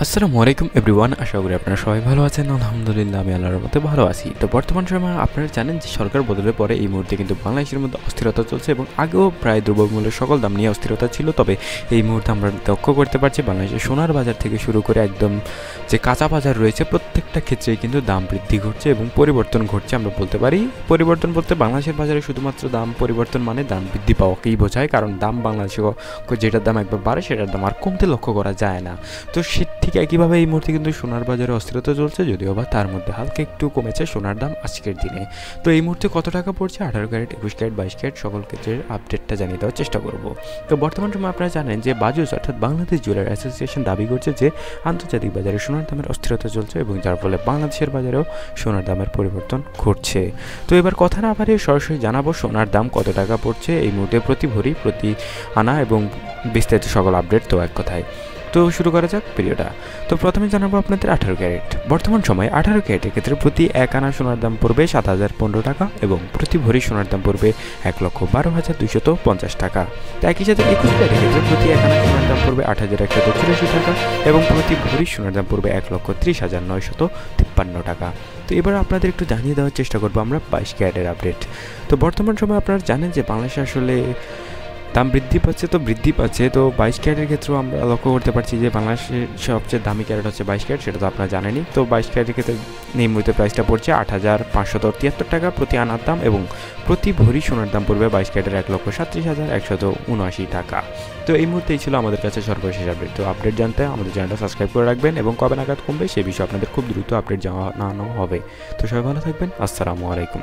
আসসালামু আলাইকুম এভরিওয়ান, আশা করি আপনারা সবাই ভালো আছেন। আলহামদুলিল্লাহ আমি আল্লাহর রহমতে ভালো আছি। তো বর্তমান সময়ে আপনারা জানেন যে সরকার বদলের পরে এই মুহূর্তে কিন্তু বাংলাদেশের মধ্যে অস্থিরতা চলছে এবং আগেও প্রায় দ্রব্যমূল্যের সকল দাম নিয়ে অস্থিরতা ছিল। তবে এই মুহূর্তে আমরা লক্ষ্য করতে পারছি বাংলাদেশের সোনার বাজার থেকে শুরু করে একদম যে কাঁচা বাজার রয়েছে প্রত্যেকটা ক্ষেত্রেই কিন্তু দাম বৃদ্ধি ঘটছে এবং পরিবর্তন ঘটছে। আমরা বলতে পারি পরিবর্তন বলতে বাংলাদেশের বাজারে শুধুমাত্র দাম পরিবর্তন মানে দাম বৃদ্ধি পাওয়াকেই বোঝায়, কারণ দাম বাংলাদেশে যেটার দাম একবার বাড়ে সেটার দাম আর কমতে লক্ষ্য করা যায় না। তো সে ঠিক একইভাবে এই মুহূর্তে কিন্তু সোনার বাজারে অস্থিরতা চলছে, যদিও বা তার মধ্যে হালকা একটু কমেছে সোনার দাম আজকের দিনে। তো এই মুহূর্তে কত টাকা পড়ছে 18 ক্যারেট, 21 ক্যারেট, 22 ক্যারেট সকল ক্ষেত্রের আপডেটটা জানিয়ে দেওয়ার চেষ্টা করব। তো বর্তমান সময় আপনারা জানেন যে বাজুস অর্থাৎ বাংলাদেশ জুয়েলার অ্যাসোসিয়েশন দাবি করছে যে আন্তর্জাতিক বাজারে সোনার দামের অস্থিরতা চলছে এবং যার ফলে বাংলাদেশের বাজারেও সোনার দামের পরিবর্তন ঘটছে। তো এবার কথা না বাড়িয়ে সরাসরি জানাবো সোনার দাম কত টাকা পড়ছে এই মুহূর্তে প্রতি ভরি, প্রতি আনা এবং বিস্তারিত সকল আপডেট। তো এক কথায় তো শুরু করা যাক ভিডিওটা। তো প্রথমে জানাবো আপনাদের 18 ক্যারেট। বর্তমান সময়ে 18 ক্যারেটের ক্ষেত্রে প্রতি এক আনা সোনার দাম পড়বে 7,015 টাকা এবং প্রতি ভরি সোনার দাম পড়বে 1,12,250 টাকা। তো একই সাথে 21 ক্যারেটের ক্ষেত্রে প্রতি এক আনা সোনার দাম পড়বে 8,184 টাকা এবং প্রতি ভরি সোনার দাম পড়বে 1,30,953 টাকা। তো এবার আপনাদের একটু জানিয়ে দেওয়ার চেষ্টা করবো আমরা 22 ক্যারেটের আপডেট। তো বর্তমান সময়ে আপনারা জানেন যে বাংলাদেশে আসলে দাম বৃদ্ধি পাচ্ছে, তো 22 ক্যারেটের ক্ষেত্রেও আমরা লক্ষ্য করতে পারছি যে বাংলাদেশের সবচেয়ে দামি ক্যারেট হচ্ছে 22 ক্যারেট, সেটা তো আপনারা জানেনই। তো 22 ক্যারেটের ক্ষেত্রে এই মুহূর্তে প্রাইসটা পড়ছে 8,573 টাকা প্রতি আনার দাম এবং প্রতি ভরি সোনার দাম পড়বে 22 ক্যারেটের 1,37,179 টাকা। তো এই মুহূর্তে এই ছিল আমাদের কাছে সর্বশেষ আপডেট। তো আপডেট জানতে আমাদের চ্যানেলটা সাবস্ক্রাইব করে রাখবেন এবং কবে নাগাদ কমবে সে বিষয়ে আপনাদের খুব দ্রুত আপডেট জানানো হবে। তো সবাই ভালো থাকবেন, আসসালামু আলাইকুম।